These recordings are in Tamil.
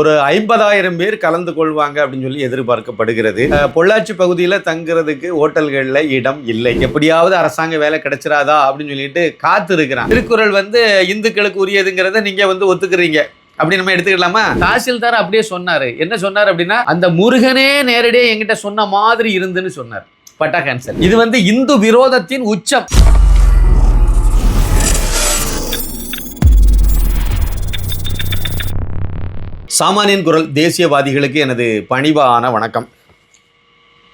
ஒரு 50,000 பேர் கலந்து கொள்வாங்க அப்படின்னு சொல்லி எதிர்பார்க்கப்படுகிறது. பொள்ளாச்சி பகுதியில் தங்குறதுக்கு ஹோட்டல்களில் இடம் இல்லை. எப்படியாவது அரசாங்க வேலை கிடைச்சிராதா அப்படின்னு சொல்லிட்டு காத்து இருக்கிறான். திருக்குறள் இந்துக்களுக்கு உரியதுங்கிறத நீங்க ஒத்துக்கிறீங்க அப்படி நம்ம எடுத்துக்கலாமா? தாசில்தார் அப்படியே சொன்னாரு. என்ன சொன்னார் அப்படின்னா, அந்த முருகனே நேரடியாக என்கிட்ட சொன்ன மாதிரி இருந்துன்னு சொன்னார். பட்டா கேன்சல். இது இந்து விரோதத்தின் உச்சம். சாமானியன் குரல் தேசியவாதிகளுக்கு எனது பணிவான வணக்கம்.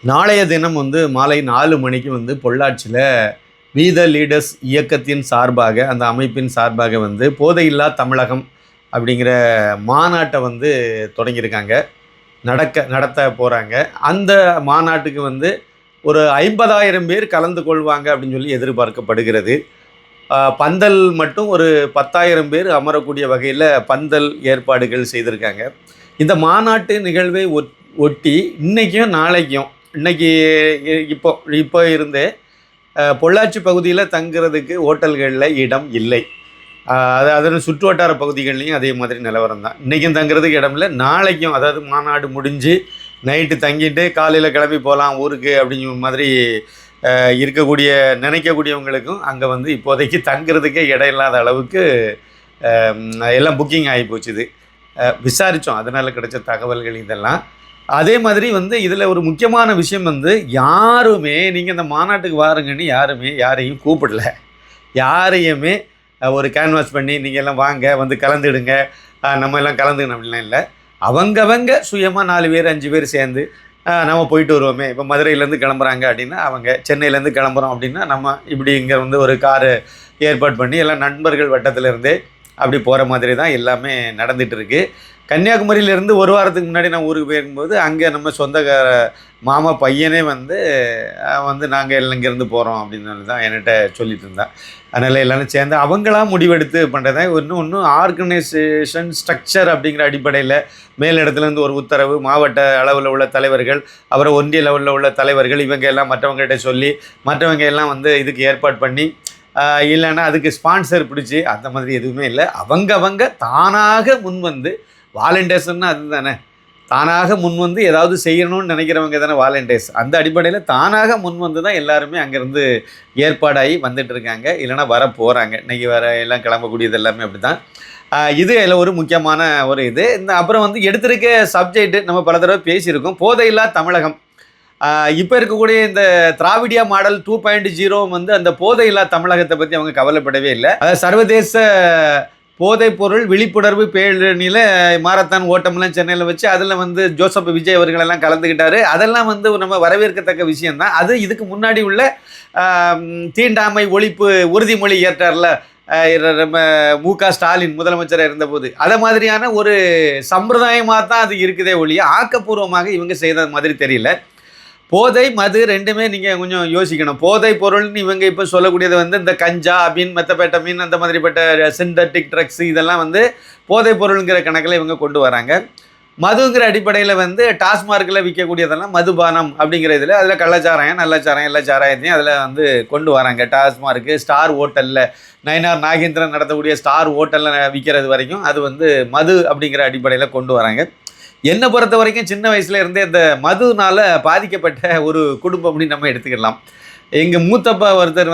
நாளைய தினம் மாலை 4 மணிக்கு பொள்ளாச்சியில் வி த லீடர்ஸ் இயக்கத்தின் சார்பாக, அந்த அமைப்பின் சார்பாக போதையில்லா தமிழகம் அப்படிங்கிற மாநாட்டை தொடங்கியிருக்காங்க, நடத்த போகிறாங்க. அந்த மாநாட்டுக்கு ஒரு 50,000 பேர் கலந்து கொள்வாங்க அப்படின்னு சொல்லி எதிர்பார்க்கப்படுகிறது. பந்தல் மட்டும் ஒரு 10,000 பேர் அமரக்கூடிய வகையில் பந்தல் ஏற்பாடுகள் செய்திருக்காங்க. இந்த மாநாட்டு நிகழ்வை ஒட்டி இன்றைக்கும் நாளைக்கும், இப்போ இருந்தே பொள்ளாச்சி பகுதியில் தங்குறதுக்கு ஹோட்டல்களில் இடம் இல்லை. அதன் சுற்று வட்டார பகுதிகள்லையும் அதே மாதிரி நிலவரம் தான். இன்றைக்கும் தங்குறதுக்கு இடம் இல்லை. நாளைக்கும், அதாவது மாநாடு முடிஞ்சு நைட்டு தங்கிட்டு காலையில் கிளம்பி போகலாம் ஊருக்கு அப்படிங்கிற மாதிரி நினைக்கக்கூடியவங்களுக்கும் அங்கே இப்போதைக்கு தங்குறதுக்கே இடம் இல்லாத அளவுக்கு எல்லாம் புக்கிங் ஆகி போச்சுது. விசாரித்தோம், அதனால் கிடைச்ச தகவல்கள் இதெல்லாம். அதே மாதிரி இதில் ஒரு முக்கியமான விஷயம் யாருமே நீங்கள் இந்த மாநாட்டுக்கு வாருங்கன்னு யாரையும் கூப்பிடல. யாரையுமே ஒரு கேன்வாஸ் பண்ணி நீங்கள் எல்லாம் வாங்க கலந்துடுங்க, நம்ம எல்லாம் கலந்துக்கணும் அப்படின்லாம் இல்லை. அவங்கவங்க சுயமாக 4 பேர் 5 பேர் சேர்ந்து நம்ம போயிட்டு வருவோமே. இப்போ மதுரையிலேருந்து கிளம்புறாங்க அப்படின்னா, அவங்க சென்னையிலேருந்து கிளம்புறோம் அப்படின்னா, நம்ம இப்படி இங்கே ஒரு காரு ஏற்பாடு பண்ணி எல்லாம் நண்பர்கள் வட்டத்திலேருந்தே அப்படி போகிற மாதிரி தான் எல்லாமே நடந்துகிட்டு இருக்குது. கன்னியாகுமரியிலேருந்து ஒரு வாரத்துக்கு முன்னாடி நான் ஊருக்கு போயிருக்கும்போது அங்கே நம்ம சொந்தக்கார மாமா பையனே நாங்கள் எல்லாம் இங்கேருந்து போகிறோம் அப்படின்னு தான் என்கிட்ட சொல்லிட்டு இருந்தான். அதனால் எல்லாரும் சேர்ந்து அவங்களாம் முடிவெடுத்து பண்ணுறது தான். ஒன்றும் ஆர்கனைசேஷன் ஸ்ட்ரக்சர் அப்படிங்கிற அடிப்படையில் மேலிடத்துலேருந்து ஒரு உத்தரவு, மாவட்ட அளவில் உள்ள தலைவர்கள், அப்புறம் ஒன்றிய லெவலில் உள்ள தலைவர்கள், இவங்க எல்லாம் மற்றவங்ககிட்ட சொல்லி மற்றவங்க எல்லாம் இதுக்கு ஏற்பாடு பண்ணி, இல்லைன்னா அதுக்கு ஸ்பான்சர் பிடிச்சி, அந்த மாதிரி எதுவுமே இல்லை. அவங்க தானாக வாலண்டியர்ஸ்னால் அது தானே, தானாக ஏதாவது செய்யணும்னு நினைக்கிறவங்க தானே வாலண்டியர்ஸ். அந்த அடிப்படையில் தானாக தான் எல்லாருமே அங்கேருந்து ஏற்பாடாகி வந்துட்டு இருக்காங்க, இல்லைனா வர போகிறாங்க. இன்றைக்கி வர எல்லாம் கிளம்பக்கூடியது எல்லாமே அப்படி தான். இது அதில் ஒரு முக்கியமான ஒரு இது. அப்புறம் எடுத்திருக்க சப்ஜெக்ட் நம்ம பல தடவை பேசியிருக்கோம், போதையில்லா தமிழகம். இப்போ இருக்கக்கூடிய இந்த திராவிடியா மாடல் 2.0 அந்த போதையில்லா தமிழகத்தை பற்றி அவங்க கவலைப்படவே இல்லை. அதாவது சர்வதேச போதைப்பொருள் விழிப்புணர்வு பேரணியில் மாரத்தான் ஓட்டம்லாம் சென்னையில் வச்சு அதில் ஜோசப் விஜய் அவர்களெல்லாம் கலந்துக்கிட்டாரு. அதெல்லாம் நம்ம வரவேற்கத்தக்க விஷயந்தான். அது இதுக்கு முன்னாடி உள்ள தீண்டாமை ஒழிப்பு உறுதிமொழி ஏற்றார்ல நம்ம மு.க. ஸ்டாலின் முதலமைச்சராக இருந்தபோது, அதை மாதிரியான ஒரு சம்பிரதாயமாக தான் அது இருக்குதே ஒழிய ஆக்கப்பூர்வமாக இவங்க செய்த மாதிரி தெரியல. போதை மது ரெண்டுமே நீங்கள் கொஞ்சம் யோசிக்கணும். போதை பொருள்னு இவங்க இப்போ சொல்லக்கூடியது இந்த கஞ்சா, அபின், மெத்தபெட்டமின், அந்த மாதிரிப்பட்ட சிந்தட்டிக் ட்ரக்ஸ், இதெல்லாம் போதை பொருளுங்கிற கணக்கில் இவங்க கொண்டு வராங்க. மதுங்கிற அடிப்படையில் டாஸ்மார்க்கில் விற்கக்கூடியதெல்லாம் மதுபானம் அப்படிங்கிற இதில், அதில் கள்ளச்சாராயம் நல்லச்சாராயம் எல்லா சாராயத்தையும் அதில் கொண்டு வராங்க. டாஸ்மார்க்கு ஸ்டார் ஹோட்டலில் நயினார் நாகேந்திரன் நடத்தக்கூடிய ஸ்டார் ஹோட்டலில் விற்கிறது வரைக்கும் அது மது அப்படிங்கிற அடிப்படையில் கொண்டு வராங்க. என்னை பொறுத்த வரைக்கும் சின்ன வயசுல இருந்தே இந்த மதுனால் பாதிக்கப்பட்ட ஒரு குடும்பம் அப்படின்னு நம்ம எடுத்துக்கலாம். எங்கள் மூத்தப்பா ஒருத்தர்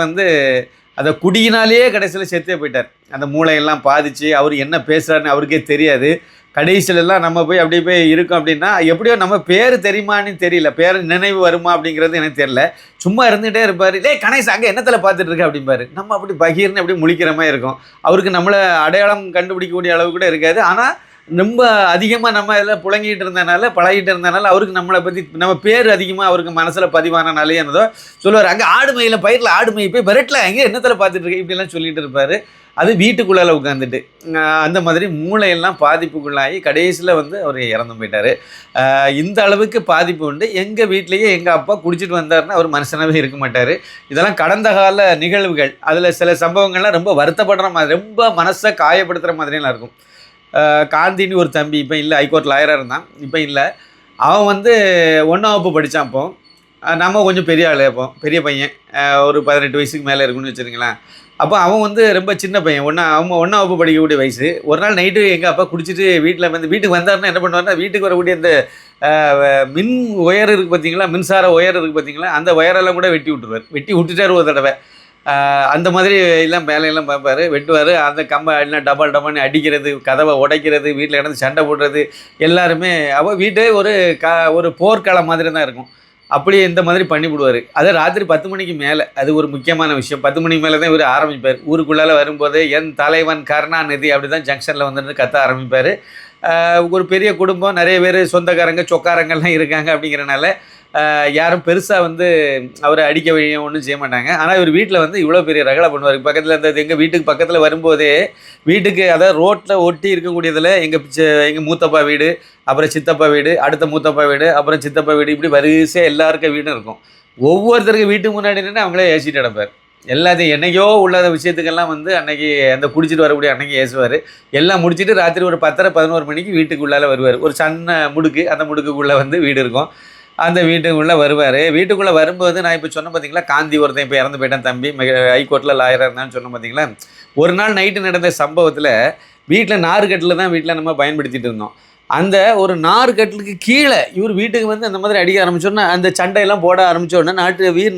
அந்த குடியினாலேயே கடைசியில் செத்தே போயிட்டார். அந்த மூளையெல்லாம் பாதித்து அவர் என்ன பேசுகிறாருன்னு அவருக்கே தெரியாது. கடைசியிலலாம் நம்ம போய் அப்படியே போய் இருக்கோம் அப்படின்னா, எப்படியோ நம்ம பேர் தெரியுமான்னு தெரியல, பேர் நினைவு வருமா அப்படிங்கிறது எனக்கு தெரியல. சும்மா இருந்துகிட்டே இருப்பார். கணேஷ் அங்கே என்னத்தில் பார்த்துட்டு இருக்க அப்படிம்பாரு. நம்ம அப்படி பகீர்னு அப்படி முழிக்கிற மாதிரி இருக்கும். அவருக்கு நம்மளை அடையாளம் கண்டுபிடிக்கக்கூடிய அளவு கூட இருக்காது. ஆனால் ரொம்ப அதிகமாக நம்ம இதில் பழகிட்டு இருந்தனால அவருக்கு நம்மளை பற்றி நம்ம பேர் அதிகமாக அவருக்கு மனசில் பதிவானனாலே என்னதோ சொல்லுவார். அங்கே ஆடு மயில பயிரில் ஆடு மயில் போய் பெரட்டில் அங்கே என்னத்தில் பார்த்துட்டு இருக்கேன் இப்படிலாம் சொல்லிட்டு இருப்பார். அது வீட்டுக்குள்ளால் உட்காந்துட்டு அந்த மாதிரி மூளையெல்லாம் பாதிப்புக்குள்ளாகி கடைசியில் அவர் இறந்து போயிட்டார். இந்த அளவுக்கு பாதிப்பு உண்டு. எங்கள் வீட்லேயே எங்கள் அப்பா குடிச்சிட்டு வந்தார்னா அவர் மனுஷனாகவே இருக்க மாட்டார். இதெல்லாம் கடந்த கால நிகழ்வுகள். அதில் சில சம்பவங்கள்லாம் ரொம்ப வருத்தப்படுற மாதிரி, ரொம்ப மனசை காயப்படுத்துகிற மாதிரியெல்லாம் இருக்கும். காந்தின்னு ஒரு தம்பி இப்போ இல்லை, ஹைகோர்ட் லாயராக இருந்தான், இப்போ இல்லை. அவன் 1ஆம் வகுப்பு படித்தான். அப்போ நம்ம கொஞ்சம் பெரிய ஆள், அப்போ பெரிய பையன், ஒரு 18 வயசுக்கு மேலே இருக்குன்னு வச்சுருங்களேன். அப்போ அவன் வந்து ரொம்ப சின்ன பையன், அவன் 1ஆம் வகுப்பு படிக்கக்கூடிய வயசு. ஒரு நாள் நைட்டு எங்கள் அப்பா குடிச்சிட்டு வீட்டுக்கு வந்தாருன்னா என்ன பண்ணுவாருன்னா, வீட்டுக்கு வரக்கூடிய இந்த மின் ஒயர் இருக்குது பார்த்தீங்களா, மின்சார ஒயர் இருக்குது பார்த்தீங்களா, அந்த ஒயரெல்லாம் கூட வெட்டி விட்டுருவார். வெட்டி விட்டுட்டார் ஒரு தடவை. அந்த மாதிரி எல்லாம் வேலையெல்லாம் பார்ப்பார், வெட்டுவார். அந்த கம்பை எல்லாம் டபால் டபால்னு அடிக்கிறது, கதவை உடைக்கிறது, வீட்டில் கிடந்து சண்டை போடுறது, எல்லாருமே அவள் வீட்டே ஒரு போர்க்களம் மாதிரி தான் இருக்கும். அப்படியே இந்த மாதிரி பண்ணிவிடுவார். அது ராத்திரி 10 மணிக்கு மேலே, அது ஒரு முக்கியமான விஷயம். 10 மணிக்கு மேலே தான் இவர் ஆரம்பிப்பார். ஊருக்குள்ளால் வரும்போது என் தலைவன் கருணாநிதி அப்படி தான் ஜங்ஷனில் வந்துட்டு கத்த ஆரம்பிப்பார். ஒரு பெரிய குடும்பம், நிறைய பேர் சொந்தக்காரங்க சொக்காரங்கள்லாம் இருக்காங்க. அப்படிங்கிறனால யாரும் பெருசாக வந்து அவரை அடிக்க வழிய ஒன்றும் செய்ய மாட்டாங்க. ஆனால் இவர் வீட்டில் வந்து இவ்வளோ பெரிய ரகலை பண்ணுவார். பக்கத்தில் இந்த எங்கள் வீட்டுக்கு பக்கத்தில் வரும்போதே, வீட்டுக்கு அதாவது ரோட்டில் ஒட்டி இருக்கக்கூடியதில் எங்கள் மூத்தப்பா வீடு, அப்புறம் சித்தப்பா வீடு, அடுத்த மூத்தப்பா வீடு, அப்புறம் சித்தப்பா வீடு, இப்படி வரிசையாக எல்லாருக்கும் வீடும் இருக்கும். ஒவ்வொருத்தருக்கு வீட்டுக்கு முன்னாடி நின்று அவங்களே ஏசிட்டு கிடப்பார். எல்லாத்தையும் என்றைக்கோ உள்ள விஷயத்துக்கெல்லாம் வந்து அன்றைக்கி அந்த குடிச்சிட்டு வரக்கூடிய அன்றைக்கி ஏசுவார். எல்லாம் முடிச்சுட்டு ராத்திரி ஒரு 10:30 11 மணிக்கு வீட்டுக்குள்ளால் வருவார். ஒரு சின்ன முடுக்கு, அந்த முடுக்குக்குள்ளே வந்து வீடு இருக்கும். அந்த வீட்டுக்குள்ளே வருவார். வீட்டுக்குள்ளே வரும்போது நான் இப்போ சொன்னேன் பார்த்தீங்களா, காந்தி ஒருத்தன் இப்போ இறந்து போயிட்டான் தம்பி, ஹைகோர்ட்டில் லாயராக இருந்தான்னு சொன்னேன் பார்த்தீங்களா. ஒரு நாள் நைட்டு நடந்த சம்பவத்தில் வீட்டில் நார்கட்டில் தான் வீட்டில் நம்ம பயன்படுத்திகிட்டு இருந்தோம். அந்த ஒரு நார்கட்டிலுக்கு கீழே இவர் வீட்டுக்கு வந்து அந்த மாதிரி அடிக்க ஆரம்பிச்சோன்னா, அந்த சண்டையெல்லாம் போட ஆரம்பித்தோடனே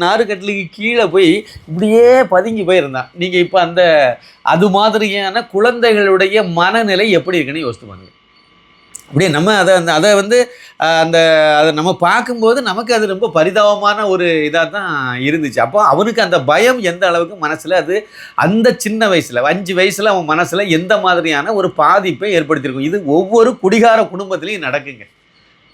நார்கட்டிலுக்கு கீழே போய் இப்படியே பதுங்கி போயிருந்தான். நீங்கள் இப்போ அது மாதிரியான குழந்தைகளுடைய மனநிலை எப்படி இருக்குன்னு யோசித்து பாருங்க. அப்படியே நம்ம அதை வந்து அதை நம்ம பார்க்கும்போது நமக்கு அது ரொம்ப பரிதாபமான ஒரு இதாக தான் இருந்துச்சு. அப்போ அவனுக்கு அந்த பயம் எந்த அளவுக்கு மனசில் அந்த சின்ன வயசில் 5 வயசில் அவன் மனசில் எந்த மாதிரியான ஒரு பாதிப்பை ஏற்படுத்தியிருக்கும். இது ஒவ்வொரு குடிகார குடும்பத்துலேயும் நடக்குங்க.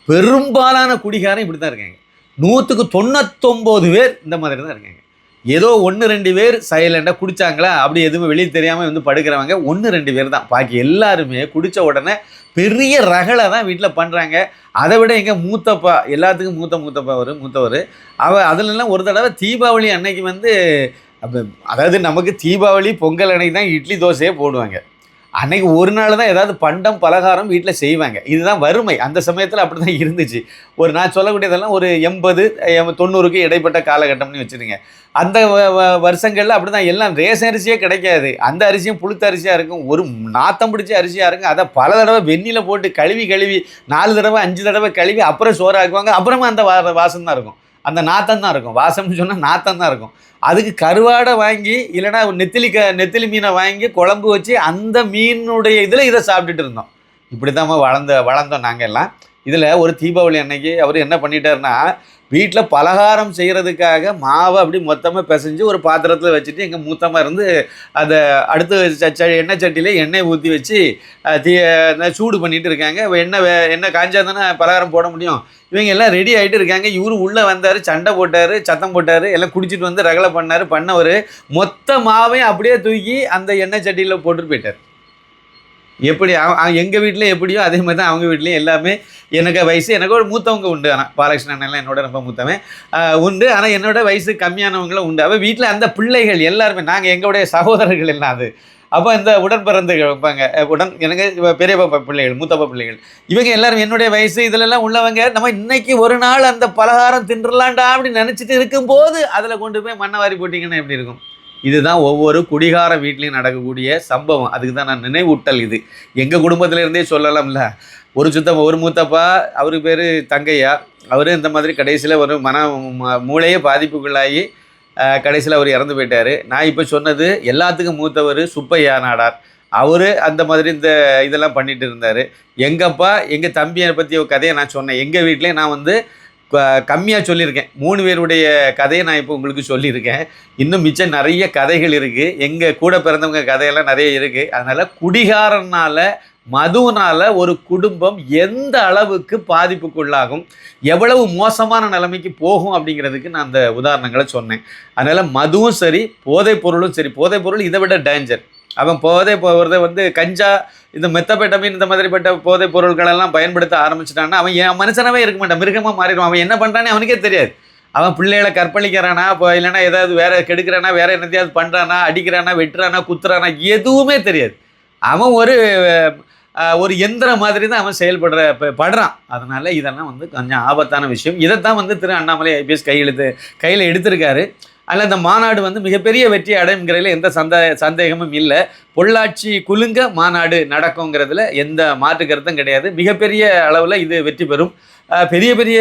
பெரும்பாலான குடிகாரம் இப்படி தான் இருக்காங்க. 100க்கு 99 பேர் இந்த மாதிரி தான் இருக்காங்க. ஏதோ 1-2 பேர் சைலண்டாக குடித்தாங்களா, அப்படி எதுவும் வெளியே தெரியாமல் வந்து படுக்கிறவங்க 1-2 பேர் தான். பாக்கி எல்லாருமே குடித்த உடனே பெரிய ரகளை தான் வீட்டில் பண்ணுறாங்க. அதை விட எங்கள் மூத்தப்பா, எல்லாத்துக்கும் மூத்தவர், அதுலலாம் ஒரு தடவை தீபாவளி அன்னைக்கு வந்து அதாவது நமக்கு தீபாவளி பொங்கல் அன்னைக்கு தான் இட்லி தோசையே போடுவாங்க. அன்னைக்கு ஒரு நாள் தான் ஏதாவது பண்டம் பலகாரம் வீட்டில் செய்வாங்க. இதுதான் வறுமை. அந்த சமயத்தில் அப்படி தான் இருந்துச்சு. நான் சொல்லக்கூடியதெல்லாம் ஒரு 80-90க்கு இடைப்பட்ட காலகட்டம்னு வச்சுருங்க. அந்த வருஷங்களில் அப்படி தான் எல்லாம் ரேஷன் அரிசியே கிடைக்காது. அந்த அரிசியும் புழுத்த அரிசியாக இருக்கும், ஒரு நாத்தம் பிடிச்ச அரிசியாக இருக்கும். அதை பல தடவை வெந்நியில் போட்டு கழுவி 4 தடவை 5 தடவை கழுவி அப்புறம் சோறாக்குவாங்க. அப்புறமா அந்த வாசம் தான் இருக்கும், அந்த நாத்தம் தான் இருக்கும். வாசம்னு சொன்னால் நாத்தம் தான் இருக்கும். அதுக்கு கருவாடை வாங்கி, இல்லைனா நெத்திலி மீனை வாங்கி குழம்பு வச்சு அந்த மீனுடைய இதில் இதை சாப்பிட்டுட்டு இருந்தோம். இப்படி தான் வளர்ந்தோம் நாங்கள் எல்லாம். இதில் ஒரு தீபாவளி அன்னைக்கு அவர் என்ன பண்ணிட்டாருன்னா, வீட்டில் பலகாரம் செய்கிறதுக்காக மாவை அப்படி மொத்தமாக பிசைஞ்சு ஒரு பாத்திரத்தில் வச்சுட்டு எங்கள் மூத்தமாக இருந்து அதை அடுத்து எண்ணெய் சட்டியில் எண்ணெய் ஊற்றி வச்சு சூடு பண்ணிகிட்டு இருக்காங்க. எண்ணெய் காஞ்சா தானே பலகாரம் போட முடியும். இவங்க எல்லாம் ரெடி ஆகிட்டு இருக்காங்க. இவரு உள்ளே வந்தார், சண்டை போட்டார், சத்தம் போட்டார், எல்லாம் குடிச்சிட்டு வந்து ரகலை பண்ணவர் மொத்த மாவையும் அப்படியே தூக்கி அந்த எண்ணெய் சட்டியில் போட்டுட்டு போயிட்டார். எப்படி எங்கள் வீட்டில் எப்படியோ அதே மாதிரி தான் அவங்க வீட்லேயும் எல்லாமே. எனக்கு வயசு, எனக்கு ஒரு மூத்தவங்க உண்டு. ஆனால் பாலகிருஷ்ணன் எல்லாம் என்னோட ரொம்ப மூத்தவன் உண்டு. ஆனால் என்னோட வயசு கம்மியானவங்களும் உண்டு. அவள் வீட்டில் அந்த பிள்ளைகள் எல்லாருமே, நாங்கள் எங்களுடைய சகோதரர்கள் எல்லாம் அது. அப்போ இந்த உடன் பிறந்தகள் வைப்பாங்க, எனக்கு பெரியப்பா பிள்ளைகள், மூத்தப்பா பிள்ளைகள், இவங்க எல்லாரும் என்னுடைய வயசு இதிலெல்லாம் உள்ளவங்க. நம்ம இன்னைக்கு ஒரு நாள் அந்த பலகாரம் தின்றலாண்டா அப்படின்னு நினச்சிட்டு இருக்கும்போது அதில் கொண்டு போய் மண்ணை வாரி போட்டிங்கன்னா எப்படி இருக்கும்? இதுதான் ஒவ்வொரு குடிகார வீட்லேயும் நடக்கக்கூடிய சம்பவம். அதுக்கு தான் நான் நினைவூட்டல். இது எங்கள் குடும்பத்திலேருந்தே சொல்லலாம்ல. ஒரு மூத்தப்பா, அவருக்கு பேர் தங்கையா, அவர் இந்த மாதிரி கடைசியில் ஒரு மூளையே பாதிப்புக்குள்ளாகி கடைசியில் அவர் இறந்து போயிட்டார். நான் இப்போ சொன்னது எல்லாத்துக்கும் மூத்தவர் சுப்பையா நாடார். அவர் அந்த மாதிரி இதெல்லாம் பண்ணிகிட்டு இருந்தார். எங்கப்பா, எங்கள் தம்பியை பற்றி ஒரு கதையை நான் சொன்னேன். எங்கள் வீட்டிலே நான் வந்து கம்மியாக சொல்லியிருக்கேன். 3 பேருடைய கதையை நான் இப்போ உங்களுக்கு சொல்லியிருக்கேன். இன்னும் மிச்சம் நிறைய கதைகள் இருக்குது. எங்கள் கூட பிறந்தவங்க கதையெல்லாம் நிறைய இருக்குது. அதனால் குடிகாரனால், மதுவினால் ஒரு குடும்பம் எந்த அளவுக்கு பாதிப்புக்குள்ளாகும், எவ்வளவு மோசமான நிலைமைக்கு போகும் அப்படிங்கிறதுக்கு நான் அந்த உதாரணங்களை சொன்னேன். அதனால் மதுவும் சரி, போதைப் பொருளும் சரி. போதைப் பொருள் இதை விட டேஞ்சர். அவன் போதை போகிறத வந்து கஞ்சா, இந்த மெத்தபெட்டமின், இந்த மாதிரிப்பட்ட போதைப் பொருட்களெல்லாம் பயன்படுத்த ஆரம்பிச்சிட்டான்னா அவன் மனுஷனாவே இருக்க மாட்டான், மிருகமாக மாறிடுவான். அவன் என்ன பண்ணுறானே அவனுக்கே தெரியாது. அவன் பிள்ளைகளை கற்பழிக்கிறானா, இப்போ இல்லைன்னா ஏதாவது வேறு கெடுக்கிறானா, வேறு என்னத்தையாவது பண்ணுறானா, அடிக்கிறானா, வெட்டுறானா, குத்துறானா, எதுவுமே தெரியாது. அவன் ஒரு ஒரு எந்திரம் மாதிரி தான் அவன் படுறான். அதனால் இதெல்லாம் வந்து கொஞ்சம் ஆபத்தான விஷயம். இதைத்தான் வந்து திரு அண்ணாமலை ஐபிஎஸ் கையில் எடுத்திருக்காரு. அதில் இந்த மாநாடு வந்து மிகப்பெரிய வெற்றி அடைங்கிறதுல எந்த சந்தேகமும் இல்லை. பொள்ளாச்சி குலுங்க மாநாடு நடக்குங்கிறதுல எந்த மாற்று கருத்தும் கிடையாது. மிகப்பெரிய அளவில் இது வெற்றி பெறும். பெரிய பெரிய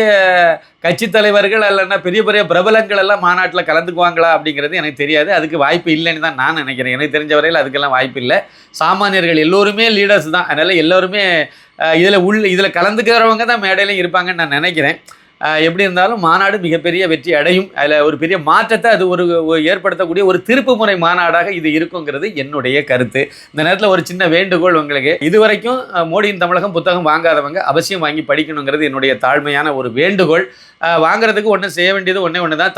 கட்சி தலைவர்கள் இல்லைன்னா பெரிய பெரிய பிரபலங்கள் எல்லாம் மாநாட்டில் கலந்துக்குவாங்களா அப்படிங்கிறது எனக்கு தெரியாது. அதுக்கு வாய்ப்பு இல்லைன்னு தான் நான் நினைக்கிறேன். எனக்கு தெரிஞ்ச வரையில் அதுக்கெல்லாம் வாய்ப்பு இல்லை. சாமானியர்கள் எல்லோருமே லீடர்ஸ் தான். அதனால் எல்லோருமே இதில் கலந்துக்கிறவங்க தான் மேடையிலையும் இருப்பாங்கன்னு நான் நினைக்கிறேன். எப்படி இருந்தாலும் மாநாடு மிகப்பெரிய வெற்றி அடையும். அதில் ஒரு பெரிய மாற்றத்தை அது ஏற்படுத்தக்கூடிய ஒரு திருப்பு முறை மாநாடாக இது இருக்குங்கிறது என்னுடைய கருத்து. இந்த நேரத்தில் ஒரு சின்ன வேண்டுகோள் உங்களுக்கு. இதுவரைக்கும் மோடியின் தமிழகம் புத்தகம் வாங்காதவங்க அவசியம் வாங்கி படிக்கணுங்கிறது என்னுடைய தாழ்மையான ஒரு வேண்டுகோள். வாங்குறதுக்கு ஒன்று செய்ய வேண்டியது ஒன்று தான்.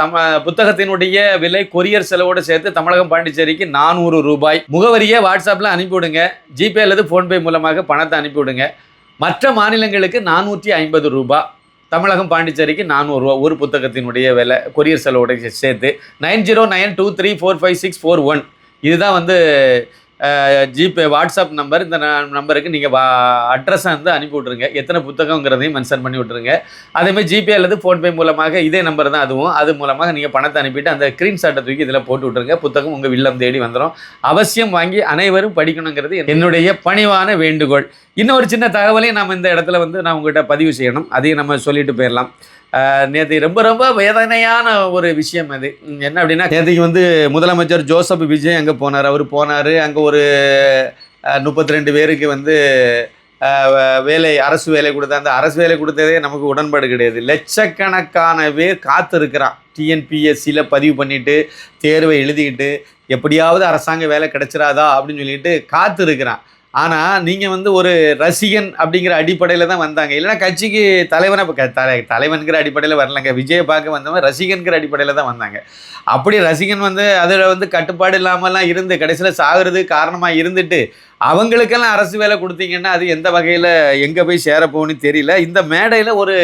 புத்தகத்தினுடைய விலை கொரியர் செலவோடு சேர்த்து தமிழகம் பாண்டிச்சேரிக்கு 400 ரூபாய். முகவரியை வாட்ஸ்அப்பில் அனுப்பிவிடுங்க. ஜிபே அல்லது ஃபோன்பே மூலமாக பணத்தை அனுப்பிவிடுங்க. மற்ற மாநிலங்களுக்கு 450 ரூபாய். தமிழகம் பாண்டிச்சேரிக்கு 400 ரூபா ஒரு புத்தகத்தினுடைய விலை கொரியர் செலவோட சேர்த்து. 909823456441 இதுதான் வந்து ஜிபே வாட்ஸ்அப் நம்பர். இந்த நம்பருக்கு நீங்கள் அட்ரஸை வந்து அனுப்பி விட்ருங்க. எத்தனை புத்தகங்கிறதையும் மென்ஷன் பண்ணி விட்ருங்க. அதேமாதிரி ஜிபே அல்லது ஃபோன்பே மூலமாக இதே நம்பர் தான் அதுவும். அது மூலமாக நீங்கள் பணத்தை அனுப்பிட்டு அந்த ஸ்க்ரீன்ஷாட்டை தூக்கி இதில் போட்டு விட்ருங்க. புத்தகம் உங்கள் இல்லம் தேடி வந்துடும். அவசியம் வாங்கி அனைவரும் படிக்கணுங்கிறது என்னுடைய பணிவான வேண்டுகோள். இன்னொரு சின்ன தகவலையும் நம்ம இந்த இடத்துல வந்து நான் உங்கள்கிட்ட பதிவு செய்யணும். அதையும் நம்ம சொல்லிட்டு போயிடலாம். நேற்று ரொம்ப ரொம்ப வேதனையான ஒரு விஷயம் அது. என்ன அப்படின்னா, நேற்றுக்கு வந்து முதலமைச்சர் ஜோசப் விஜய் அங்கே போனார். அவர் போனார். அங்கே ஒரு 32 பேருக்கு வந்து அரசு வேலை கொடுத்தா. அந்த அரசு வேலை கொடுத்ததே நமக்கு உடன்பாடு கிடையாது. லட்சக்கணக்கான பேர் காத்திருக்கிறான். டிஎன்பிஎஸ்சியில் பதிவு பண்ணிவிட்டு தேர்வை எழுதிக்கிட்டு எப்படியாவது அரசாங்க வேலை கிடைச்சிடாதா அப்படின்னு சொல்லிட்டு காத்திருக்கிறான். ஆனால் நீங்கள் வந்து ஒரு ரசிகன் அப்படிங்கிற அடிப்படையில் தான் வந்தாங்க. இல்லைனா கட்சிக்கு தலைவன்கிற அடிப்படையில் வரலங்க. விஜயை பார்க்க வந்தவங்க ரசிகன்கிற அடிப்படையில் தான் வந்தாங்க. அப்படி ரசிகன் வந்து அதில் வந்து கட்டுப்பாடு இல்லாமலாம் இருந்து கடைசியில் சாகிறதுக்கு காரணமாக இருந்துட்டு அவங்களுக்கெல்லாம் அரசு வேலை கொடுத்தீங்கன்னா அது எந்த வகையில் எங்கே போய் சேரப்போன்னு தெரியல. இந்த மேடையில் ஒரு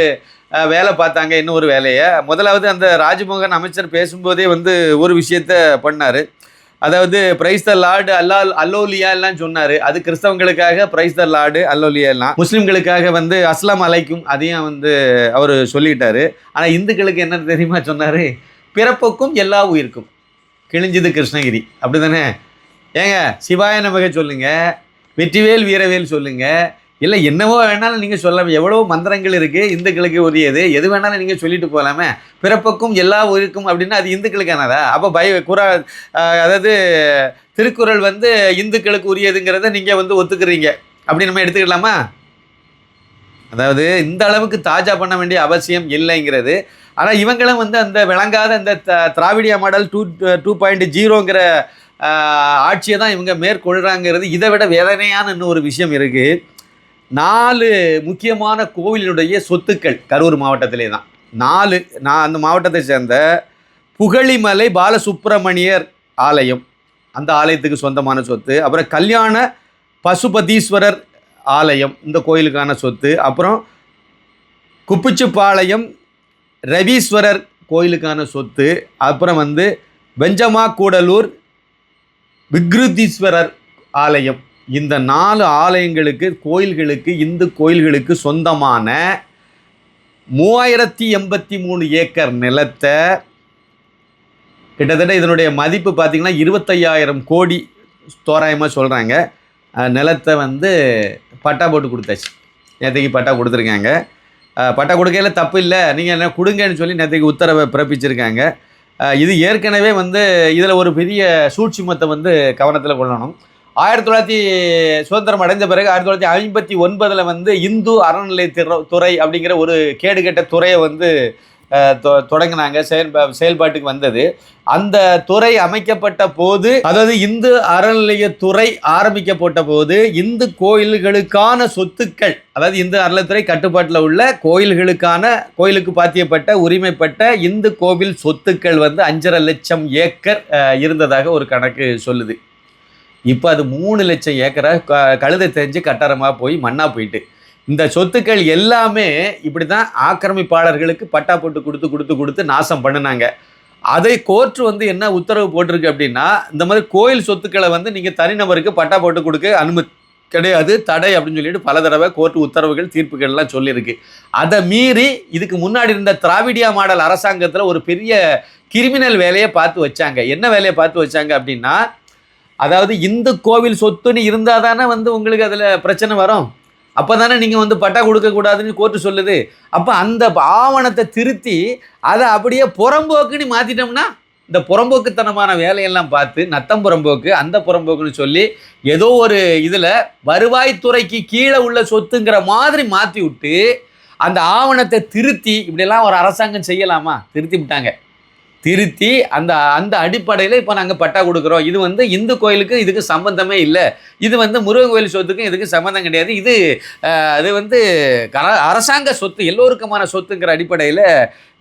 வேலை பார்த்தாங்க. இன்னொரு வேலையை முதலாவது அந்த ராஜ்மோகன் அமைச்சர் பேசும்போதே வந்து ஒரு விஷயத்த பண்ணார். அதாவது பிரைஸ் த லார்டு அல்லோலியா எல்லாம் சொன்னார். அது கிறிஸ்தவங்களுக்காக பிரைஸ் த லார்டு அல்லோலியா எல்லாம், முஸ்லீம்களுக்காக வந்து அஸ்லாம் அலைக்கும் அதையும் வந்து அவர் சொல்லிட்டாரு. ஆனால் இந்துக்களுக்கு என்ன தெரியுமா சொன்னார்? பிறப்புக்கும் எல்லா உயிருக்கும். கிழிஞ்சது கிருஷ்ணகிரி. அப்படி தானே? ஏங்க சிவாய நமக சொல்லுங்கள், வெற்றிவேல் வீரவேல் சொல்லுங்கள், இல்லை என்னவோ வேணாலும் நீங்கள் சொல்லலாம். எவ்வளோ மந்திரங்கள் இருக்குது இந்துக்களுக்கு உரியது. எது வேணாலும் நீங்கள் சொல்லிட்டு போகலாமே. பிறப்புக்கும் எல்லா உயிருக்கும் அப்படின்னா அது இந்துக்களுக்கானதா? அப்போ அதாவது திருக்குறள் வந்து இந்துக்களுக்கு உரியதுங்கிறத நீங்கள் வந்து ஒத்துக்கிறீங்க. அப்படி நம்ம எடுத்துக்கலாமா? அதாவது இந்த அளவுக்கு தாஜா பண்ண வேண்டிய அவசியம் இல்லைங்கிறது. ஆனால் இவங்களும் வந்து அந்த விளங்காத அந்த திராவிடியா மாடல் 2.0ங்கிற ஆட்சியை தான் இவங்க மேற்கொள்கிறாங்கிறது. இதை விட வேதனையான இன்னொரு விஷயம் இருக்குது. 4 முக்கியமான கோவிலினுடைய சொத்துக்கள் கரூர் மாவட்டத்திலே தான். நான் அந்த மாவட்டத்தை சேர்ந்த புகழிமலை பாலசுப்பிரமணியர் ஆலயம், அந்த ஆலயத்துக்கு சொந்தமான சொத்து. அப்புறம் கல்யாண பசுபதீஸ்வரர் ஆலயம், இந்த கோயிலுக்கான சொத்து. அப்புறம் குப்பிச்சுப்பாளையம் ரவீஸ்வரர் கோயிலுக்கான சொத்து. அப்புறம் வந்து பெஞ்சமா கூடலூர் விக்ருதீஸ்வரர் ஆலயம். இந்த 4 ஆலயங்களுக்கு கோயில்களுக்கு இந்து கோயில்களுக்கு சொந்தமான 3083 ஏக்கர் நிலத்தை, கிட்டத்தட்ட இதனுடைய மதிப்பு பார்த்திங்கன்னா 25,000 கோடி தோராயமாக சொல்கிறாங்க. நிலத்தை வந்து பட்டா போட்டு கொடுத்தாச்சு. நேற்றுக்கு பட்டா கொடுத்துருக்காங்க. பட்டா கொடுக்கையில் தப்பு இல்லை, நீங்கள் என்ன கொடுங்கன்னு சொல்லி நேற்றுக்கு உத்தரவை பிறப்பிச்சிருக்காங்க. இது ஏற்கனவே வந்து இதில் ஒரு பெரிய சூட்சுமத்தை வந்து கவனத்தில் கொள்ளணும். 1900 சுதந்திரம் அடைந்த பிறகு 1959 வந்து இந்து அறநிலையத்துறை அப்படிங்கிற ஒரு கேடுகெட்ட துறையை வந்து தொடங்கினாங்க. செயல்பாட்டுக்கு வந்தது. அந்த துறை அமைக்கப்பட்ட போது, அதாவது இந்து அறநிலையத்துறை ஆரம்பிக்கப்பட்ட போது இந்து கோயில்களுக்கான சொத்துக்கள், அதாவது இந்து அறநிலையத்துறை கட்டுப்பாட்டில் உள்ள கோயிலுக்கு பாத்தியப்பட்ட உரிமைப்பட்ட இந்து கோவில் சொத்துக்கள் வந்து 5.5 லட்சம் ஏக்கர் இருந்ததாக ஒரு கணக்கு சொல்லுது. இப்போ அது 3 லட்சம் ஏக்கரை கழுதை தெரிஞ்சு கட்டாரமாக போய் மண்ணாக போயிட்டு, இந்த சொத்துக்கள் எல்லாமே இப்படி தான் ஆக்கிரமிப்பாளர்களுக்கு பட்டா போட்டு கொடுத்து நாசம் பண்ணினாங்க. அதை கோர்ட் வந்து என்ன உத்தரவு போட்டிருக்கு அப்படின்னா, இந்த மாதிரி கோயில் சொத்துக்களை வந்து நீங்கள் தனிநபருக்கு பட்டா போட்டு கொடுக்க கிடையாது, தடை அப்படின்னு சொல்லிட்டு பல தடவை கோர்ட்டு உத்தரவுகள் தீர்ப்புகள்லாம் சொல்லியிருக்கு. அதை மீறி இதுக்கு முன்னாடி இருந்த திராவிடியா மாடல் அரசாங்கத்தில் ஒரு பெரிய கிரிமினல் வேலையை பார்த்து வச்சாங்க. என்ன வேலையை பார்த்து வச்சாங்க அப்படின்னா, அதாவது இந்து கோவில் சொத்துன்னு இருந்தால் தானே வந்து உங்களுக்கு அதில் பிரச்சனை வரும். அப்போ தானே நீங்கள் வந்து பட்டா கொடுக்கக்கூடாதுன்னு கோர்ட்டு சொல்லுது. அப்போ அந்த ஆவணத்தை திருத்தி அதை அப்படியே புறம்போக்குன்னு மாற்றிட்டோம்னா, இந்த புறம்போக்குத்தனமான வேலையெல்லாம் பார்த்து நத்தம் புறம்போக்கு அந்த புறம்போக்குன்னு சொல்லி ஏதோ ஒரு இதில் வருவாய்த்துறைக்கு கீழே உள்ள சொத்துங்கிற மாதிரி மாற்றி விட்டு அந்த ஆவணத்தை திருத்தி, இப்படியெல்லாம் ஒரு அரசாங்கம் செய்யலாமா? திருத்தி விட்டாங்க. திருத்தி அந்த அந்த அடிப்படையில் இப்போ நாங்கள் பட்டா கொடுக்குறோம். இது வந்து இந்து கோயிலுக்கு இதுக்கு சம்மந்தமே இல்லை, இது வந்து முருகன் கோயில் சொத்துக்கும் இதுக்கு சம்மந்தம் கிடையாது, இது அது வந்து அரசாங்க சொத்து, எல்லோருக்குமான சொத்துங்கிற அடிப்படையில்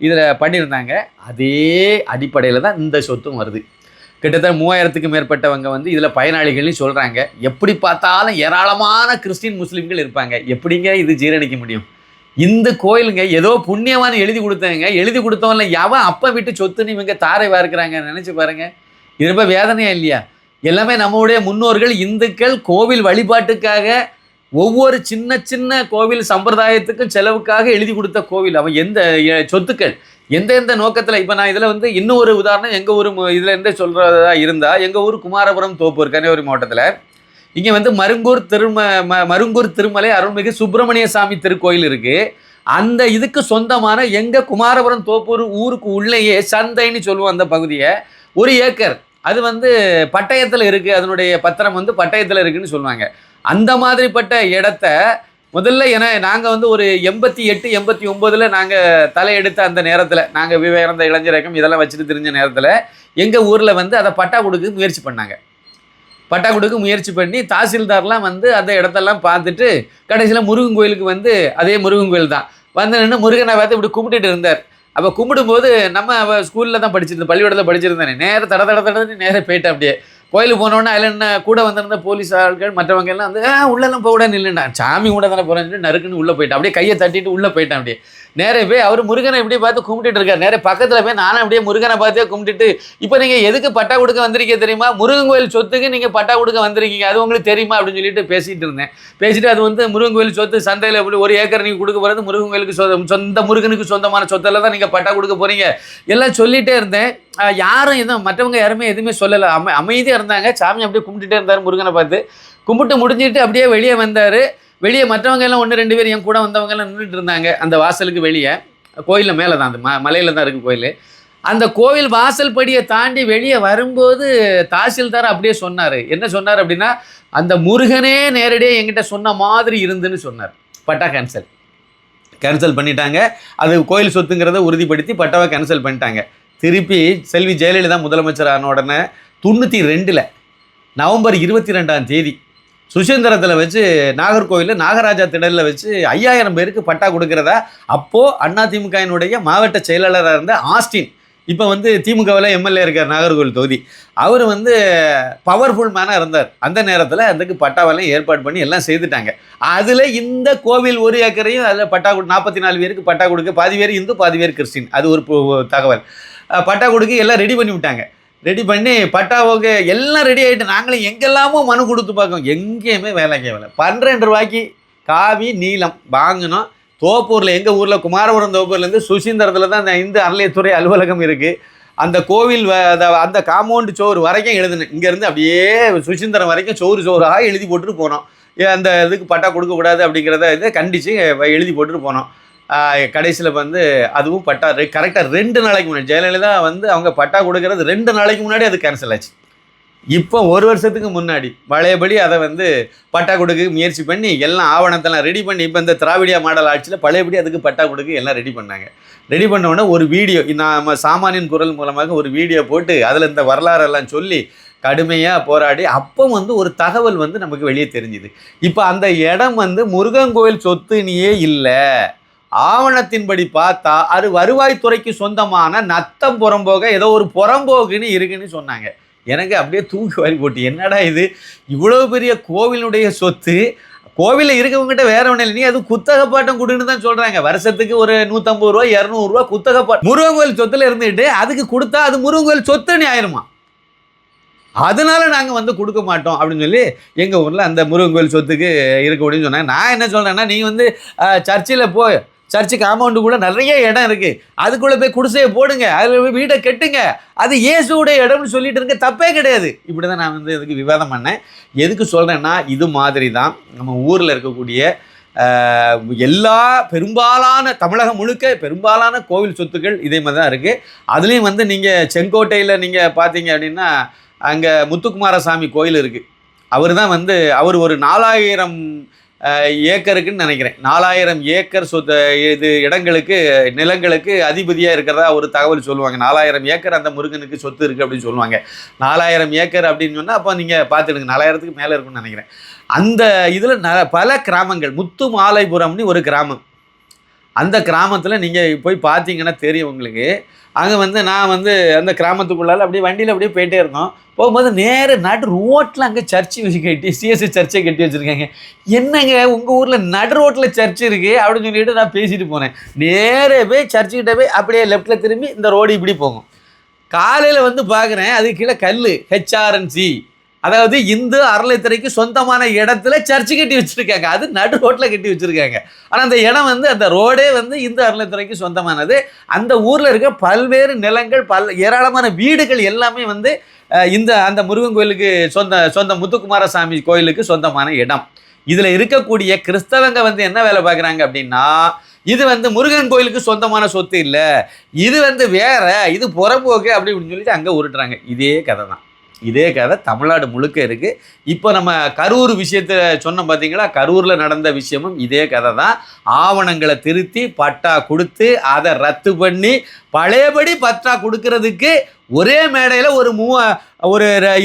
இதில் பண்ணியிருந்தாங்க. அதே அடிப்படையில் தான் இந்த சொத்தும் வருது. கிட்டத்தட்ட 3000க்கும் மேற்பட்டவங்க வந்து இதில் பயனாளிகள்னு சொல்கிறாங்க. எப்படி பார்த்தாலும் ஏராளமான கிறிஸ்டின் முஸ்லீம்கள் இருப்பாங்க. எப்படிங்க இது ஜீரணிக்க முடியும்? இந்த கோயிலுங்க ஏதோ புண்ணியவான்னு எழுதி கொடுத்தாங்க, எழுதி கொடுத்தவன்ல எவன் அப்போ விட்டு சொத்துன்னு இவங்க தாரை வார்க்கிறாங்க. நினச்சி பாருங்கள், இது ரொம்ப வேதனையா இல்லையா? எல்லாமே நம்மளுடைய முன்னோர்கள் இந்துக்கள் கோவில் வழிபாட்டுக்காக ஒவ்வொரு சின்ன சின்ன கோவில் சம்பிரதாயத்துக்கும் செலவுக்காக எழுதி கொடுத்த கோவில். அவன் எந்த சொத்துக்கள் எந்த நோக்கத்தில். இப்போ நான் இதில் வந்து இன்னும் ஒரு உதாரணம் எங்கள் ஊர் இதில் இருந்து சொல்கிறதா இருந்தால், எங்கள் ஊர் குமாரபுரம் தோப்பூர், கன்னியாகுமரி மாவட்டத்தில். இங்கே வந்து மருங்கூர் திருமலை அருள்மிகு சுப்பிரமணிய சாமி திருக்கோயில் இருக்குது. அந்த இதுக்கு சொந்தமான எங்கள் குமாரபுரம் தோப்பூர் ஊருக்கு உள்ளேயே சந்தைன்னு சொல்லுவோம் அந்த பகுதியை, 1 ஏக்கர் அது வந்து பட்டயத்தில் இருக்குது. அதனுடைய பத்திரம் வந்து பட்டயத்தில் இருக்குதுன்னு சொல்லுவாங்க. அந்த மாதிரிப்பட்ட இடத்த முதல்ல நாங்கள் வந்து ஒரு 88, 89 நாங்கள் தலையெடுத்த அந்த நேரத்தில், நாங்கள் விவேகானந்த இளைஞரகம் இதெல்லாம் வச்சுட்டு தெரிஞ்ச நேரத்தில் எங்கள் ஊரில் வந்து அதை பட்டா கொடுக்க முயற்சி பண்ணாங்க. பட்டா கொடுக்க முயற்சி பண்ணி தாசில்தார்லாம் வந்து அந்த இடத்தெல்லாம் பார்த்துட்டு கடைசியில் முருகன் கோயிலுக்கு வந்து, அதே முருகன் கோயில் தான் வந்து நின்று முருகனை பார்த்து இப்படி கும்பிட்டுட்டு இருந்தார். அப்போ கும்பிடும்போது நம்ம ஸ்கூலில் தான் படிச்சிருந்தேன், பள்ளிக்கூடத்தில் படிச்சிருந்தேன். நேரம் தடன்னு நேரம் போயிட்டேன். அப்படியே கோயிலுக்கு போனோன்னா அதில் என்ன கூட வந்திருந்த போலீஸ் ஆட்கள் மற்றவங்க எல்லாம் வந்து உள்ளெல்லாம் போக கூட நில்லுண்டான். சாமி கூட தானே போகிறேன்னு நறுக்குன்னு உள்ளே போயிட்டேன். அப்படியே கையை தட்டிட்டு உள்ளே போயிட்டேன். அப்படியே நேரே போய் அவர் முருகனை இப்படியே பார்த்து கும்பிட்டுட்டு இருக்கார். நேரே பக்கத்தில் போய் நானும் அப்படியே முருகனை பார்த்தே கும்பிட்டுட்டு, இப்போ நீங்கள் எதுக்கு பட்டா கொடுக்க வந்திருக்கீங்க தெரியுமா? முருகன் கோயில் சொத்துக்கு நீங்கள் பட்டா கொடுக்க வந்திருக்கீங்க, அது உங்களுக்கு தெரியுமா அப்படின்னு சொல்லிட்டு பேசிகிட்டு இருந்தேன். பேசிட்டு அது வந்து முருகன் கோயில் சொத்து, சந்தையில் எப்படி 1 ஏக்கர் நீங்கள் கொடுக்க போகிறது முருகன் கோயிலுக்கு சொந்த முருகனுக்கு சொந்தமான சொத்தில் தான் நீங்கள் பட்டா கொடுக்க போகிறீங்க எல்லாம் சொல்லிகிட்டே இருந்தேன். யாரும் எதுவும் மற்றவங்க யாருமே எதுவுமே சொல்லலை, அமைதியாக இருந்தாங்க. சாமி அப்படியே கும்பிட்டுட்டே இருந்தார். முருகனை பார்த்து கும்பிட்டு முடிஞ்சிட்டு அப்படியே வெளியே வந்தார். வெளியே மற்றவங்க எல்லாம் 1-2 பேர் என் கூட வந்தவங்க எல்லாம் நின்றுட்டு இருந்தாங்க அந்த வாசலுக்கு வெளியே. கோயிலில் மேலே தான், அந்த மலையில் தான் இருக்குது கோயில். அந்த கோவில் வாசல் படியை தாண்டி வெளியே வரும்போது தாசில்தார் அப்படியே சொன்னார். என்ன சொன்னார் அப்படின்னா, அந்த முருகனே நேரடியாக என்கிட்ட சொன்ன மாதிரி இருந்துன்னு சொன்னார். பட்டா கேன்சல் பண்ணிட்டாங்க. அது கோயில் சொத்துங்கிறத உறுதிப்படுத்தி பட்டாவை கேன்சல் பண்ணிட்டாங்க. திருப்பி செல்வி ஜெயலலிதா முதலமைச்சர் ஆன உடனே 92 நவம்பர் 22ஆம் தேதி சுசீந்திரத்தில் வச்சு நாகர்கோவிலில் நாகராஜா திடலில் வச்சு 5000 பேருக்கு பட்டா கொடுக்குறதா அப்போது அதிமுகவினுடைய மாவட்ட செயலாளராக இருந்த ஆஸ்டின், இப்போ வந்து திமுகவில் எம்எல்ஏ இருக்கார் நாகர்கோவில் தொகுதி, அவர் வந்து பவர்ஃபுல் மேனாக இருந்தார். அந்த நேரத்தில் அதுக்கு பட்டாவெல்லாம் ஏற்பாடு பண்ணி எல்லாம் செய்துட்டாங்க. அதில் இந்த கோவில் 1 ஏக்கரையும் அதில் பட்டா 44 பேருக்கு பட்டா கொடுக்க, பாதி பேர் இந்து பாதி பேர் கிறிஸ்டின், அது ஒரு தகவல். பட்டா கொடுக்க எல்லாம் ரெடி பண்ணி விட்டாங்க. ரெடி பண்ணி பட்டாவுக்கு எல்லாம் ரெடி ஆகிட்டு நாங்களும் எங்கெல்லாமோ மனு கொடுத்து பார்க்கோம், எங்கேயுமே வேலைக்கே வேலை. 12 ரூபாய்க்கு காவி நீளம் வாங்கினோம். தோப்பூரில், எங்கள் ஊரில் குமாரபுரம் தோப்பூர்லேருந்து சுசீந்திரத்தில் தான் அந்த இந்து அறநிலையத்துறை அலுவலகம் இருக்குது. அந்த கோவில் அந்த காம்பவுண்டு சோறு வரைக்கும் எழுதுனேன். இங்கேருந்து அப்படியே சுசீந்திரம் வரைக்கும் சோறாக எழுதி போட்டுட்டு போனோம். அந்த இதுக்கு பட்டா கொடுக்கக்கூடாது அப்படிங்கிறத இதை கண்டித்து எழுதி போட்டுட்டு போனோம். கடைசியில் வந்து அதுவும் பட்டா கரெக்டாக 2 நாளைக்கு முன்னாடி ஜெயலலிதா வந்து அவங்க பட்டா கொடுக்கறது 2 நாளைக்கு முன்னாடி அது கேன்சல் ஆச்சு. இப்போ 1 வருஷத்துக்கு முன்னாடி பழையபடி அதை வந்து பட்டா கொடுக்க முயற்சி பண்ணி எல்லாம் ஆவணத்தெல்லாம் ரெடி பண்ணி, இப்போ இந்த திராவிடியா மாடல் ஆட்சியில் பழையபடி அதுக்கு பட்டா கொடுக்க எல்லாம் ரெடி பண்ணாங்க. ரெடி பண்ண உடனே ஒரு வீடியோ, நம்ம சாமானியன் குரல் மூலமாக ஒரு வீடியோ போட்டு அதில் இந்த வரலாறெல்லாம் சொல்லி கடுமையாக போராடி அப்போ வந்து ஒரு தகவல் வந்து நமக்கு வெளியே தெரிஞ்சுது. இப்போ அந்த இடம் வந்து முருகன் கோயில் சொத்துனியே இல்லை, ஆவணத்தின்படி பார்த்தா அது வருவாய்த்துறைக்கு சொந்தமான நத்தம் புறம்போக ஏதோ ஒரு புறம்போக்குன்னு இருக்குன்னு சொன்னாங்க. எனக்கு அப்படியே தூக்கி வாரி போட்டு, என்னடா இது, இவ்வளோ பெரிய கோவிலுடைய சொத்து, கோவிலில் இருக்கவங்ககிட்ட வேற ஒன்றும் இல்லை, நீ அது குத்தகப்பாட்டம் கொடுன்னு தான் சொல்கிறாங்க. வருஷத்துக்கு ஒரு 150 ரூபா 200 ரூபா குத்தகப்பாட்டம் முருகன் கோயில் சொத்தில் இருந்துக்கிட்டு அதுக்கு கொடுத்தா அது முருகன் கோயில் சொத்துன்னு ஆயிருமா? அதனால நாங்கள் வந்து கொடுக்க மாட்டோம் அப்படின்னு சொல்லி எங்கள் ஊரில் அந்த முருகன் கோயில் சொத்துக்கு இருக்க முடியும்னு சொன்னாங்க. நான் என்ன சொல்கிறேன்னா, நீங்கள் வந்து சர்ச்சில் போய் சர்ச்சு காம்பவுண்டு கூட நிறைய இடம் இருக்குது, அதுக்குள்ளே போய் குடிசையை போடுங்க, அதில் போய் வீடை கட்டுங்க, அது இயேசுடைய இடம்னு சொல்லிட்டு இருக்க தப்பே கிடையாது. இப்படி தான் நான் வந்து இதுக்கு விவாதம் பண்ணேன். எதுக்கு சொல்கிறேன்னா, இது மாதிரி தான் நம்ம ஊரில் இருக்கக்கூடிய எல்லா பெரும்பாலான தமிழகம் முழுக்க பெரும்பாலான கோவில் சொத்துக்கள் இதே மாதிரி தான் இருக்குது. அதுலேயும் வந்து நீங்கள் செங்கோட்டையில் நீங்கள் பார்த்தீங்க அப்படின்னா அங்கே முத்துக்குமாரசாமி கோயில் இருக்குது. அவர் தான் வந்து அவர் ஒரு 4000 ஏக்கருக்குன்னு நினைக்கிறேன், 4000 ஏக்கர் சொத்து இது இடங்களுக்கு நிலங்களுக்கு அதிபதியாக இருக்கிறதா ஒரு தகவல் சொல்லுவாங்க. 4000 ஏக்கர் அந்த முருகனுக்கு சொத்து இருக்குது அப்படின்னு சொல்லுவாங்க. 4000 ஏக்கர் அப்படின்னு சொன்னால் அப்போ நீங்கள் பார்த்துடுங்க, 4000க்கு மேலே இருக்குன்னு நினைக்கிறேன். அந்த இதில் பல கிராமங்கள், முத்துமாலைபுரம்னு ஒரு கிராமம், அந்த கிராமத்தில் நீங்கள் போய் பார்த்தீங்கன்னா தெரியும் உங்களுக்கு. அங்கே வந்து நான் வந்து அந்த கிராமத்துக்குள்ளால் அப்படியே வண்டியில் அப்படியே போயிட்டே இருந்தோம். போகும்போது நேர நடு ரோட்டில் அங்கே சர்ச்சு வச்சு கட்டி சிஎஸ்சி சர்ச்சை கட்டி வச்சுருக்காங்க. என்னங்க உங்கள் ஊரில் நடு ரோட்டில் சர்ச் இருக்குது அப்படின்னு சொல்லிட்டு நான் பேசிட்டு போனேன். நேரே போய் சர்ச்சுக்கிட்ட போய் அப்படியே லெஃப்ட்டில் திரும்பி இந்த ரோடு இப்படி போகும். காலையில் வந்து பார்க்குறேன், அதுக்கு கீழே கல் ஹெச்ஆர்என்சி, அதாவது இந்து அறநிலையத்துறைக்கு சொந்தமான இடத்துல சர்ச்சு கட்டி வச்சுருக்காங்க. அது நடு ரோட்டில் கட்டி வச்சுருக்காங்க. ஆனால் அந்த இடம் வந்து அந்த ரோடே வந்து இந்து அறநிலையத்துறைக்கு சொந்தமானது. அந்த ஊரில் இருக்க பல்வேறு நிலங்கள் ஏராளமான வீடுகள் எல்லாமே வந்து அந்த முருகன் கோயிலுக்கு சொந்த முத்துக்குமாரசாமி கோயிலுக்கு சொந்தமான இடம். இதில் இருக்கக்கூடிய கிறிஸ்தவங்க வந்து என்ன வேலை பார்க்குறாங்க அப்படின்னா, இது வந்து முருகன் கோயிலுக்கு சொந்தமான சொத்து இல்லை, இது வந்து வேற, இது புறம்போக்கு அப்படின்னு சொல்லிட்டு அங்கே உருட்டுறாங்க. இதே கதை தான், இதே கதை தமிழ்நாடு முழுக்க இருக்குது. இப்போ நம்ம கரூர் விஷயத்தை சொன்னோம் பார்த்தீங்களா, கரூரில் நடந்த விஷயமும் இதே கதை தான். ஆவணங்களை திருத்தி பட்டா கொடுத்து அதை ரத்து பண்ணி பழையபடி பட்டா கொடுக்கறதுக்கு ஒரே மேடையில் ஒரு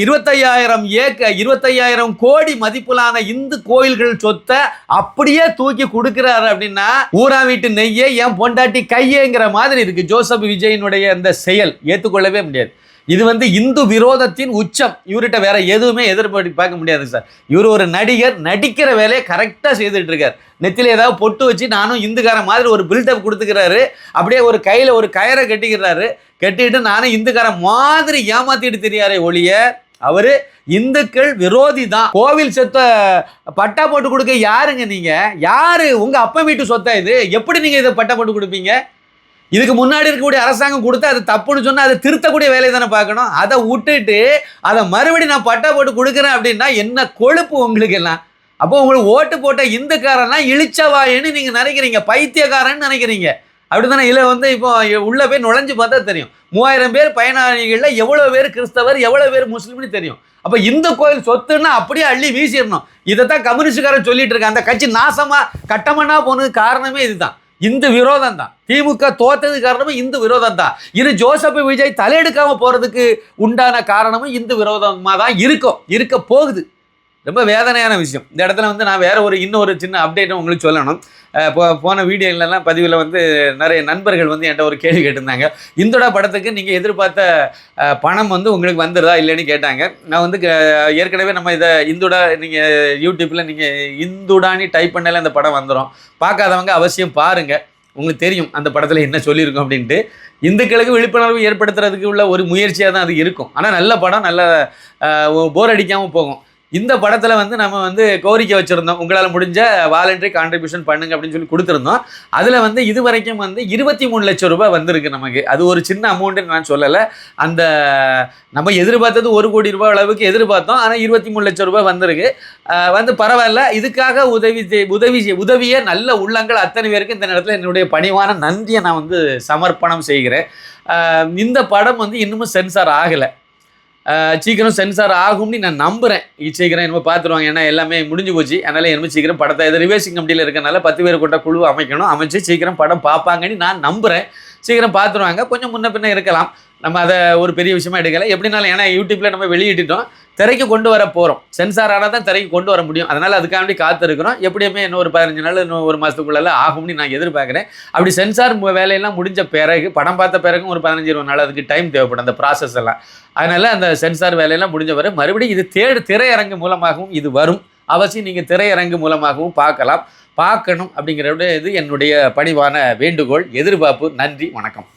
25,000 கோடி மதிப்பிலான இந்து கோயில்கள் சொத்தை அப்படியே தூக்கி கொடுக்குறாரு அப்படின்னா, ஊரா வீட்டு நெய்யே என் பொண்டாட்டி கையேங்கிற மாதிரி இருக்குது ஜோசப் விஜயினுடைய அந்த செயல். ஏற்றுக்கொள்ளவே முடியாது. இது வந்து இந்து விரோதத்தின் உச்சம். இவர்கிட்ட வேற எதுவுமே பார்க்க முடியாது சார். இவர் ஒரு நடிகர், நடிக்கிற வேலையை கரெக்டாக செய்துட்டு இருக்கார். நெத்தியில் ஏதாவது பொட்டு வச்சு நானும் இந்துக்காரன் மாதிரி ஒரு பில்டப் கொடுத்துக்கிறாரு. அப்படியே ஒரு கையில் ஒரு கயரை கட்டிக்கிறாரு. கட்டிட்டு நானும் இந்துக்காரன் மாதிரி ஏமாத்திட்டு தெரியாரே ஒழிய அவர் இந்துக்கள் விரோதி தான். கோவில் சொத்தை பட்டா போட்டு கொடுக்க யாருங்க நீங்கள்? யாரு உங்க அப்பா வீட்டு சொத்தா இது? எப்படி நீங்கள் இதை பட்டா போட்டு கொடுப்பீங்க? இதுக்கு முன்னாடி இருக்கக்கூடிய அரசாங்கம் கொடுத்தா அது தப்புன்னு சொன்னால் அதை திருத்தக்கூடிய வேலையை தானே பார்க்கணும். அதை விட்டுட்டு அதை மறுபடியும் நான் பட்டா போட்டு கொடுக்குறேன் அப்படின்னா என்ன கொழுப்பு உங்களுக்கு எல்லாம்? அப்போ உங்களுக்கு ஓட்டு போட்ட இந்துக்காரன்லாம் இழிச்சவாயின்னு நீங்கள் நினைக்கிறீங்க, பைத்தியக்காரன்னு நினைக்கிறீங்க. அப்படி தானே? இதில் வந்து இப்போ உள்ளே போய் நுழைஞ்சு பார்த்தா தெரியும். 3000 பேர் பயனாளிகளில் எவ்வளோ பேர் கிறிஸ்தவர், எவ்வளோ பேர் முஸ்லீம்னு தெரியும். அப்போ இந்து கோயில் சொத்துன்னா அப்படியே அள்ளி வீசிடணும். இதைத்தான் கம்யூனிஸ்டுக்காரன் சொல்லிட்டு இருக்காங்க. அந்த கட்சி நாசமாக கட்டமன்னா போனது காரணமே இதுதான், இந்து விரோதம் தான். திமுக தோத்தது காரணமும் இந்து விரோதம் தான். இது ஜோசப் விஜய் தலையெடுக்காம போறதுக்கு உண்டான காரணமும் இந்து விரோதமாக தான் இருக்க போகுது. ரொம்ப வேதனையான விஷயம். இந்த இடத்துல வந்து நான் வேற இன்னொரு சின்ன அப்டேட்டும் உங்களுக்கு சொல்லணும். போன வீடியோலலாம் பதிவில் வந்து நிறைய நண்பர்கள் வந்து என்கிட்ட ஒரு கேள்வி கேட்டிருந்தாங்க. இந்துடா படத்துக்கு நீங்கள் எதிர்பார்த்த பணம் வந்து உங்களுக்கு வந்துடுதா இல்லைன்னு கேட்டாங்க. நான் வந்து ஏற்கனவே நம்ம இதை இந்துடா, நீங்கள் யூடியூப்பில் நீங்கள் இந்துடான்னு டைப் பண்ணாலே அந்த படம் வந்துடும். பார்க்காதவங்க அவசியம் பாருங்கள், உங்களுக்கு தெரியும் அந்த படத்தில் என்ன சொல்லியிருக்கோம் அப்படின்ட்டு. இந்துக்களுக்கு விழிப்புணர்வு ஏற்படுத்துறதுக்கு உள்ள ஒரு முயற்சியாக தான் அது இருக்கும். ஆனால் நல்ல படம், நல்ல போர் அடிக்காமல் போகும். இந்த படத்தில் வந்து நம்ம வந்து கோரிக்கை வச்சுருந்தோம், உங்களால் முடிஞ்ச வாலண்டரி கான்ட்ரிபியூஷன் பண்ணுங்க அப்படின்னு சொல்லி கொடுத்துருந்தோம். அதில் வந்து இது வரைக்கும் வந்து 23 லட்சம் ரூபாய் வந்திருக்கு நமக்கு. அது ஒரு சின்ன அமௌண்ட்டுன்னு நான் சொல்லலை. அந்த நம்ம எதிர்பார்த்தது 1 கோடி ரூபாய் அளவுக்கு எதிர்பார்த்தோம். ஆனால் 23 லட்சம் ரூபாய் வந்திருக்கு. வந்து பரவாயில்ல. இதுக்காக உதவிய நல்ல உள்ளங்கள் அத்தனை பேருக்கு இந்த நேரத்தில் என்னுடைய பணிவான நன்றியை நான் வந்து சமர்ப்பணம் செய்கிறேன். இந்த படம் வந்து இன்னமும் சென்சார் ஆகலை. சீக்கிரம் சென்சார் ஆகும்னு நான் நம்புகிறேன். சீக்கிரம் என்னமோ பார்த்துருவாங்க, ஏன்னா எல்லாமே முடிஞ்சு போச்சு. அதனால் என்னமோ சீக்கிரம் படத்தை இது ரிவேசிங் கமிட்டியில் இருக்கனால 10 பேர் கொண்ட குழு அமைச்சு சீக்கிரம் படம் பார்ப்பாங்கன்னு நான் நம்புகிறேன். சீக்கிரம் பார்த்துருவாங்க. கொஞ்சம் முன்ன பின்ன இருக்கலாம், நம்ம அதை ஒரு பெரிய விஷயமா எடுக்கலை. எப்படினாலும் ஏன்னா யூடியூப்பில் நம்ம வெளியிட்டுட்டோம், திரைக்கு கொண்டு வர போகிறோம். சென்சார் ஆனால் தான் திரைக்கு கொண்டு வர முடியும். அதனால் அதுக்காண்டி காத்திருக்கிறோம். எப்படியுமே இன்னும் ஒரு 15 நாள், இன்னும் ஒரு மாதத்துக்குள்ளே ஆகும்னு நான் எதிர்பார்க்குறேன். அப்படி சென்சார் வேலையெல்லாம் முடிஞ்ச பிறகு, படம் பார்த்த பிறகும் ஒரு 15-20 நாள் அதுக்கு டைம் தேவைப்படும், அந்த ப்ராசஸ் எல்லாம். அதனால் அந்த சென்சார் வேலையெல்லாம் முடிஞ்ச வரை மறுபடியும் இது திரையரங்கு மூலமாகவும் இது வரும். அவசியம் நீங்கள் திரையரங்கு மூலமாகவும் பார்க்கணும் அப்படிங்கிறத இது என்னுடைய பணிவான வேண்டுகோள், எதிர்பார்ப்பு. நன்றி, வணக்கம்.